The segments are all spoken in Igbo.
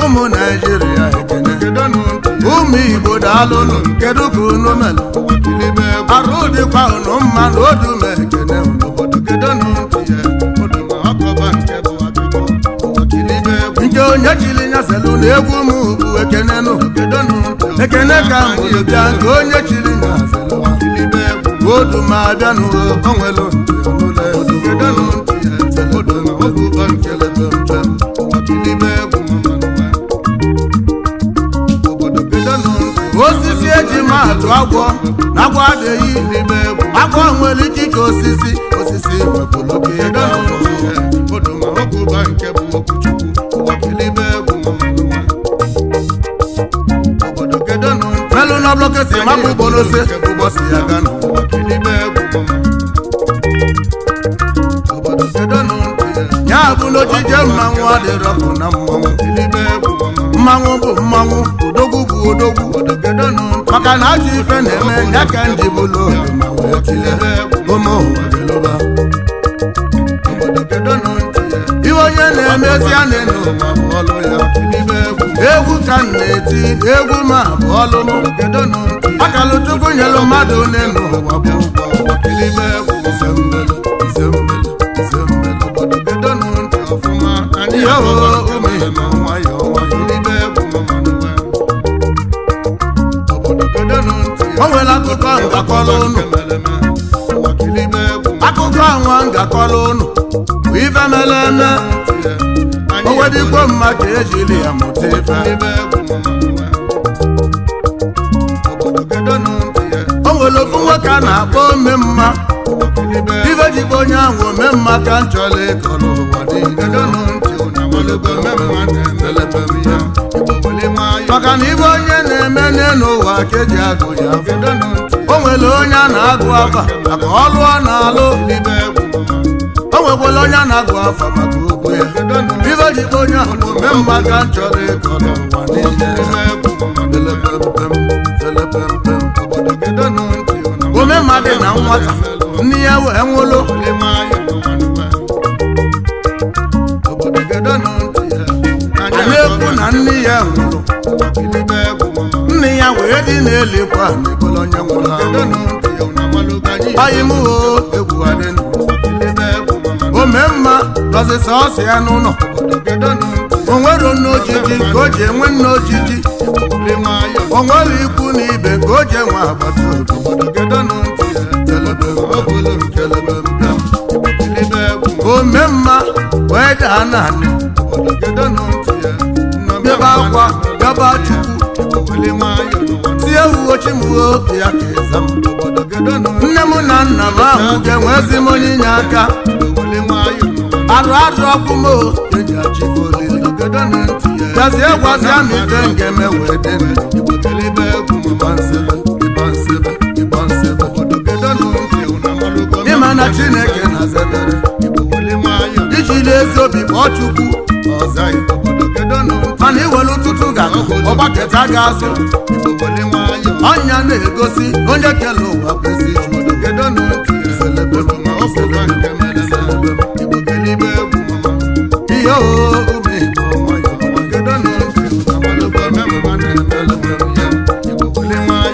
ụmụ Naịjirịa ekene ụmụ Igbo daalụnụ kedu ka unu mere arụ dịkwa unu mma na odume ekene nke onye chili nyaselu na egwu m bụ ekene nụ ekene ka mbụrụ bịa nke onye chili nyaselu oduma abịanụ onwelu osisi eji maatụ agwọ na agwọ adịghị agwọ nwere ike ka osisi melu na blọketi mapụ bolose ụbọchị ya ga ya bụ n'ojije mmanwụ adịrọpụ na mmanwụ bụ mmanwụ odogwu bụ odogwu maka na ajọ ife na-eme ya ka njibụlụ iwe onye na-emezi a na-eno egwu ka m na-eti egwu ma bụ ọlụ akalụ Chukwu nyelụ mmadụ n'enu ụwa bụ o nwere akụkọ ngakọrọ ụnụ akụkọ anwa ngakọrọ ụnụ bụ ife mere eme o wedikwo mma ka ejiri ya mụta ife o nwere ofu nwoke a na-akpọ ome mma ife jikwa onye ahụ ome mma ka m chọrọ ịkọrọ ụwa maka na ibe onye na-eme n'ụwa ka eji agụ ya o nwere onye a na-agụ afa maka ọlụ ọ na-alụ o nwekwara onye a na-agụ afa maka okwu ya ibe jikwa onye ahụ ome mma ka m chọrọ ịkọrọ ụwa ome mma dị na nwata nne ya wee nwụlụ na-ekwu na nne ya nwụrụ nne ya wee dị na-elekwa n'ebolo onye nwụrụ anyị mụ egwu adịnụ ome mma dọzịsa ọsị ya n'ụlọ o nwere nne ojiji ka o ji enwe nne ojiji o nwere ikwu na ibe ka o ji enwe agbata obi ome mma wee daa naanị bịaba akwa bịaba Chukwu tie ugochimuo ya ka ịza m nne m na nna m ahụ ga-enwezi m onye inye aka arụ ọkụ m eji achịkolili gazie gwazia m ife nga-eme wee dị ịma na Chineke na-azebere ijiri ezi obi kpọọ Chukwu mana iwere ụtụtụ ga ọgbaketa ga-azụ ọnya na-egosi onye kele ụwa kwesị ihe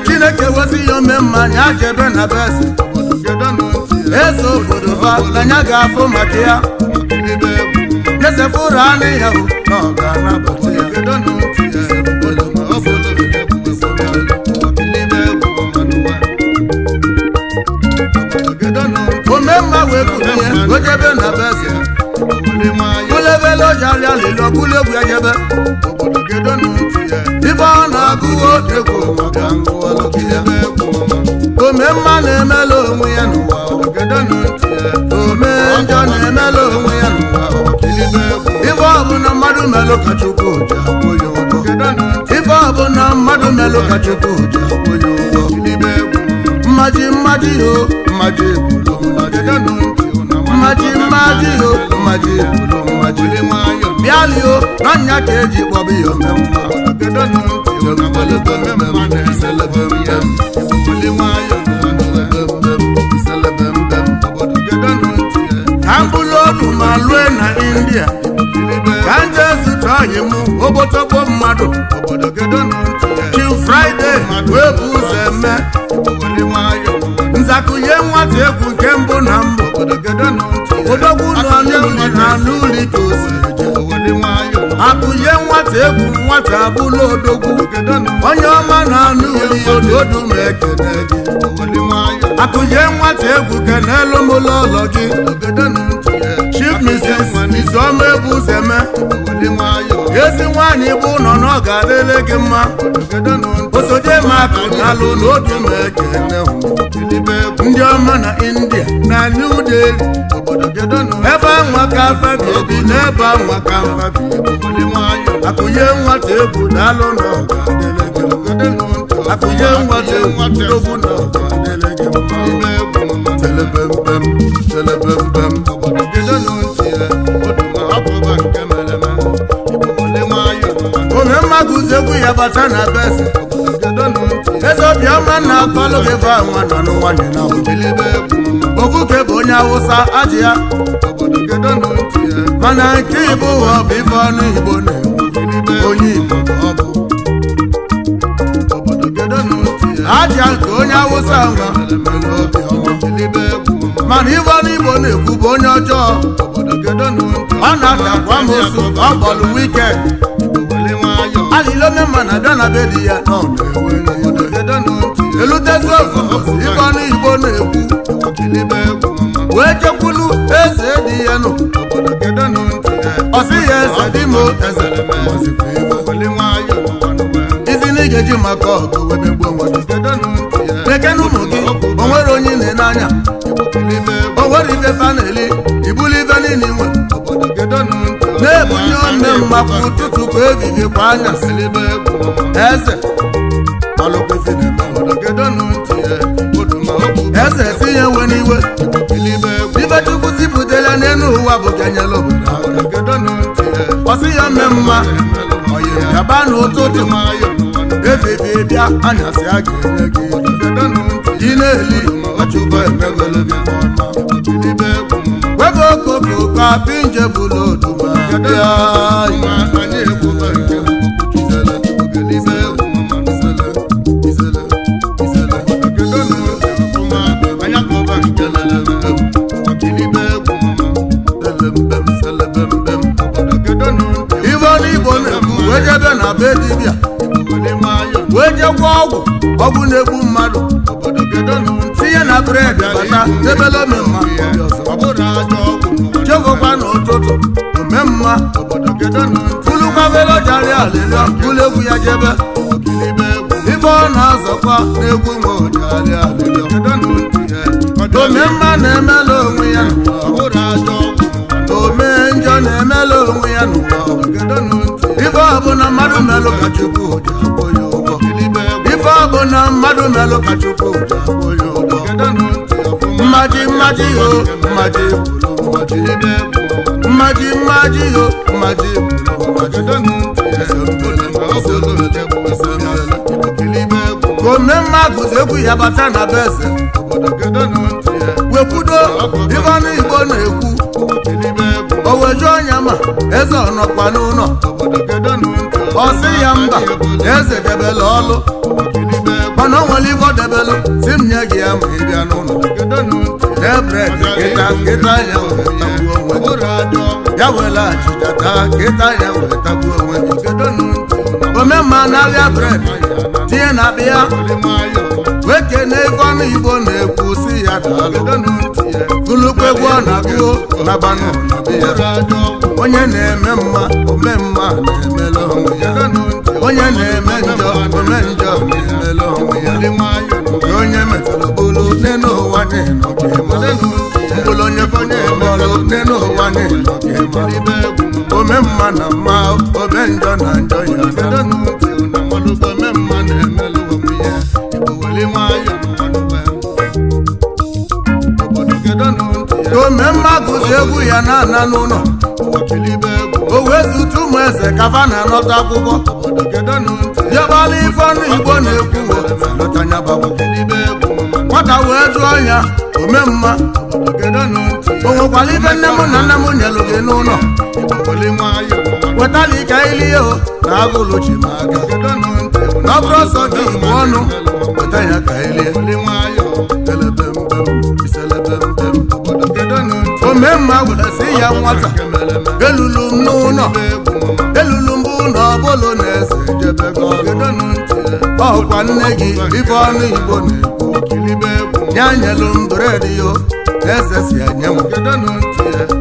Chineke wezi ya ome mmanya jebe na be eze obodo ba anya ga-afụ maka ya nesefuru anụ ya na ọ ga-anabata ya ome mma wee kụrụ ya ojebe na be eze kulebele ojarịa lele ọkụlegwu ya jebe ibe ọ na-agụwo egwu ome mma na-emela onwe ya n'ụwa ome njọ na-emela onwe ya n'ụwa ibe ọ bụ na mmadụ melụ ka Chukwu ji akwụ ya ụgwọ ibe ọ bụ na mmadụ melụ ka Chukwu ji akwụ ya ụgwọ mmaji ho mmaji ebulo mmaji bịalio na nya ka eji kpọba ya ome mma mmadụ Chief Friday wee bụ ụzọ eme nzakụnye nwata egwu nke mbụ na mbụ odogwu nọ n'ụlọ na n'ụlọ ike akụnye nwata egwu nwata abụla odogwu onye ọma na n'ụlọ ododu ma ekene gị akụnye nwata egwu kenelu m ụlọ gị Chief Mrs. Izoma ebu ụzọ eme ezi nwaanyị bụ nọ na ọ ga-adịle gị mma osoje makụ n'alụ n'odu ma ekene ndị ọma na India na New Delhi ebe anwa ka afa bi n'ebe anwa ka afa bi akụnye nwata egwu n'alụ na ọ ga-adịle gị mma akụnye nwata egwu n'ogwu na ọ ga-adịle gị mma telebembem telebembem onye mmadụ egwu ya bata na bese eze obiọma na akọlụ gị ba nwa nọ n'ụwanye na okwuke bụ onye Awụsa ajị ya mana nke Igbo ụwa bụ ife ọnụ Igbo na-ekwu onye Igbo ọ bụ ajị nke onye Awụsa nwa mana ife ọnụ Igbo na-ekwu bụ onye ọjọọ ọ na-atakwa amosu ọ kpọrọ wikend alilome mana bịa na be di ya elutezi ofu ife ọnụ Igbo na-ekwu wee jekwulu eze di ya nụ ọsị ya eze dị m isi na ị ga-eji maka ọgụ wee megbuo onwe gị lekene ụmụ gị o nwere onye na-enanya o nwere ife fa na-eli ibuli ife niile inwe na-ebunye ome mmakwa ụtụtụ kwa ehihie kwa anya eze eze tinye nwe n'iwe ibe Chukwu zipụtara n'elu ụwa bụ kenyela obodo ọsị ya ome mma yaba n'ụtụtụ efifie bịa anyasị a ga-enye gị ị na-eli Chukwu emegolo gị webe okoko ka pinje bụlụ oduma wee jebe na be dibịa wee jekwa ọgwụ na-egbu mmadụ tinye na bred bata debele ome mma chegokwa n'ụtụtụ ome mma tulukwavelo jari alịrịọ bụlụ egwu ya jebe ibe ọ na-azọkwa n'egwu nwe ojari alịrịọ ome mma na-emela onwe ya ome njọ na-emela onwe ya ife ọbụla mmadụ melụ ka Chukwu ji akwụ ya ụgwọ ife ọbụla mmadụ melụ ka Chukwu ji akwụ ya ụgwọ mmaji mmaji yo mmaji mmaji mmaji yo mmaji ome mmadụ egwu ya bata na be eze wekwudo ife ọnụ Igbo na-ekwu o weju ọnya ma eze ọnọkwa n'ụlọ ọ sị ya mba eze debele ọlụ mana o nwere ife debelụ si m nye gị ya ma ị bịa n'ụlọ nebred kịta ya wee tagbuo onwe ya were achịcha taa kịta ya wee tagbuo onwe omemma narịa bred tinye na bịa wee kene ife ọnụ Igbo na-ekwu si ya daalụ gụlụkwa egwu ọ na-agụo nabanụ na bịa onye na-eme mma ome mma na-emele onwe ya onye na-eme njọ ome njọ na-emele onwe ya onye metụrụ bụrụ n'elu ụwa n'ịnọ ka mkpụrụ onye konye mọrụ n'elu ụwa n'ịnọ ka ome mma na mma ome njọ na njọ ya ome mma na-emele onwe ya ome mma gụzi egwu ya na-ana n'ụlọ o wee zute ụmụ eze ka fa na-anọta akwụkwọ dịọbala ife ọnụ Igbo na-ekwu nwata wee jụọ ya ome mma o nwekwara ife nne m na nna m nyelụ gị n'ụlọ wetala ike ilie o na agụlụchi m aka na ọ bụrụ ọsọ gị bụ ọnụ weta ya ka ilie ome mma wetasi ya nwata elulu m n'ụlọ elulu mbụ na ọbụlụ na eze jebego ọkwa nne gị ife ọnụ Igbo na-ekwu ya nyelu m bred yo eze si enye m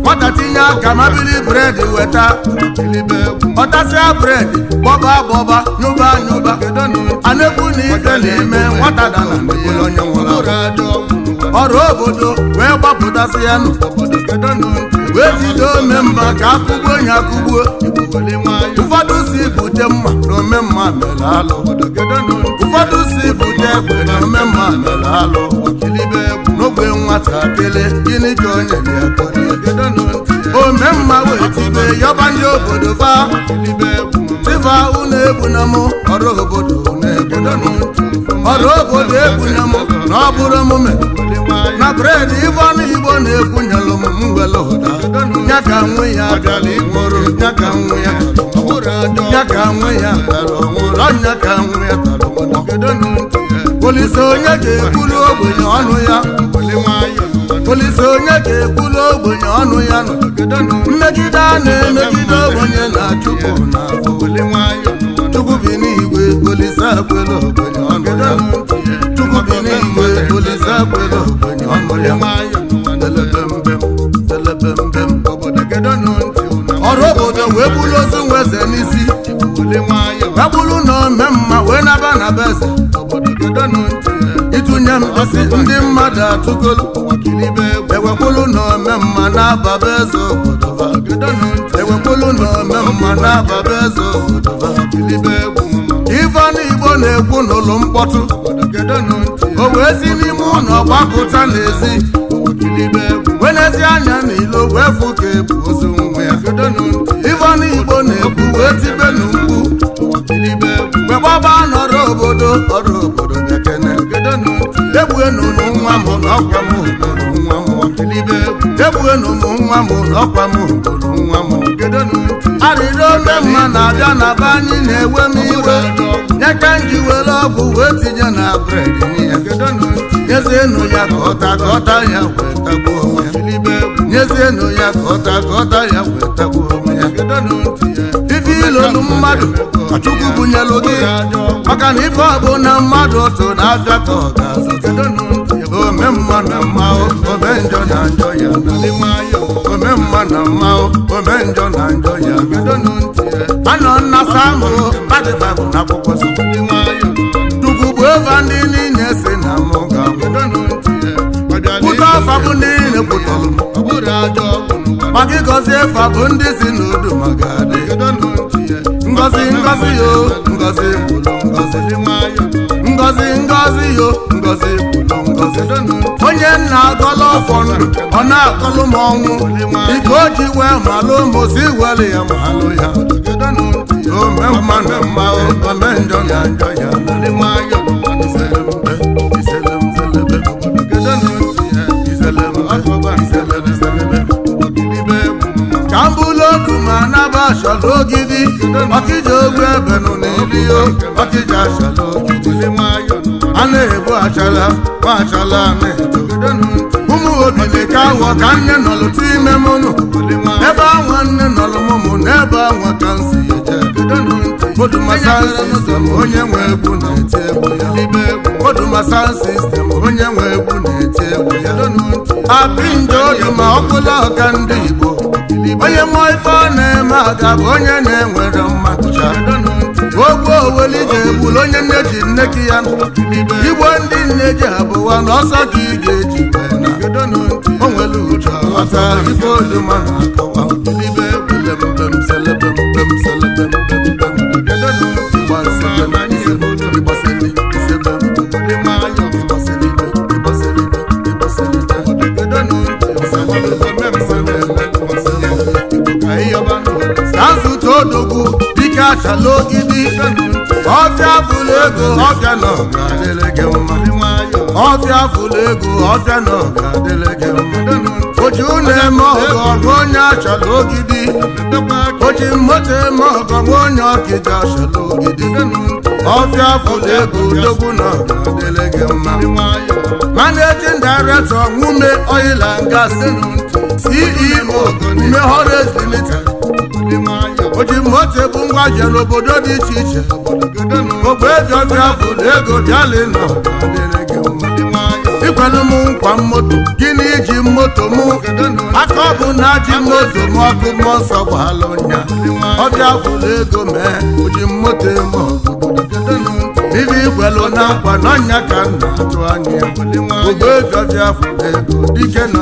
nwata tinye aka ma bili bred weta ọtasịa bred gbọba nyụba a na-ekwu na ife na-eme nwata dana n'okpuru onye nwụrụ ọrụ obodo wee gbapụtasị ya nụ wee jide ome mma ka akụgbuo onye akụgbuo ụfọdụ si bute mma na ome mma mere alụ ụfọdụ si bute egbe na ome mma mere alụ n'ogbe nwatakịrị gịnị ka onye dị akọrọ ome mma wee tibe yọba ndị obodo fa tifa unu egbuna m ọrụ obodo na-egbuna m ọrụ obodo egbuna m na ọ bụrụ emume na bred ife ọnụ Igbo na-ekwunyelụ m mwele ụda ya ka nwe ya gara ịṅụrụ ya ka nwe ya ya ka nwe ya tara ọnwụrụ ọnya ka nwe ya tara polisi onye ga-ekwulu ogbenye ọnụ ya polisi onye ga-ekwulu ogbenye ọnụ ya mmegide a na-emegide ogbenye na Chukwu na Chukwu bi n'igwe polisi akwela ogbenye ọnụ ya Chukwu bi n'igwe polisi akwela ogbenye ọnụ ya ọrụ obodo wee bulu ozu nweze n'isi wegbulu na ome mma wee naba na be eze ịtụnye mkpọsi ndị mmadụ atụgolu ewekwulu na ome mma na-aba be eze obodo ewekwulu na ome mma na-aba be eze obodo ife ọnụ Igbo na-ekwu n'ụlọ mkpọtụ o wee si n'ime ụlọ gbapụta n'ezi wenezi anya n'ilo wee fụ ka ebu ozu nwe ya ife ọnụ Igbo na-ekwu wee tibe n'ugwu gbaba n'ọrụ obodo bekene egbuenu nwa m n'ọkwa m obodo nwa m egbuenu nwa m n'ọkwa m obodo nwa m arịrị ome mma na-abịa na be anyị na-ewe m iwe nye ka m ji were ọgwụ wee tinye na bred nyezienụ ya ka ọta ya wee tagbuo onwe ya nyezienụ ya ka ọta ya wee tagbuo onwe ya ife ilolu mmadụ Chukwu bunyelu gị maka na ife ọbụ na mmadụ otu na-abịa ka ọ ga-azụta ome mma na mma ome njọ na njọ ya ome mma na mma ome njọ na njọ ya anọ nna Sam badịbabụ na akwụkwọ Chukwu bụ eva ndị niile si na mụ ga-anwụ pụta ọfa bụ ndị niile pụtara maka ịgọzi efa bụ ndị si n'udu maka adị ngozi yo ngozi kwulu ngozi yo ngozi kwulu onye nna agọla ọfọ ndụ ọ na-akọlụ m ọnwụ ike o ji wee malụ mosi were ya malụ ya ome mma na mma ome njọ na njọ ya ka mbụlụ odu ma naba ashala ogidi ọkịja ogwu ebe nọ n'ilio ọkịja ashala ogidi a na-ebu achala ma achala na-eto ụmụ obili ka awọ ka nne nọlụtụ ime mụnụ ebe anwa nne nọlụ mụmụ n'ebe anwa ka nsi eje Odumasa sistem onye nwe egwu na-eti egwu ya Odumasa sistem onye nwe egwu na-eti egwu ya apinjo oduma ọkụla ọka ndị Igbo onye mmụọ ife ọ na-eme aga bụ onye na-enwere mmadụ ogwu oweli ji egbulu onye nne ji nneki ya Igbo ndị nne ji abụwa na ọsọ ka ị ga-eji o nwere uche ọta ife oduma na-akọwa azụta odogwu dike achala ogidi ọfịa fụlụ ego ọfịa na ọgarịrị gị mma ọfịa fụlụ fụlụ ego ọbịa na ọ ga-adịle gị mma oji ụlọ eme ọgọ nwa onye achala ogidi oji moto eme ọgọ nwa onye ọkịja achala ogidi ọbịa fụlụ ego odogwu na ọ ga-adịle gị mma managing director Nwume Oil and Gas CEO Nwume Horace Limited oji moto ebu ngwa je n'obodo dị iche iche ogbe eji ọbịa fụlụ ego bịalị na ọ ga-adịle gị mma ikwelu m nkwa moto gịnị iji moto mụ aka ọ bụ na ji moto m ọkụ mmụọ nsọ gbaala ọnya ọbịa fụlụ ego mee oji moto eme obodo ibe ikwelu na akwa n'ọnya ka m na-atụ anya ogbe ọbịa fụlụ ego dike na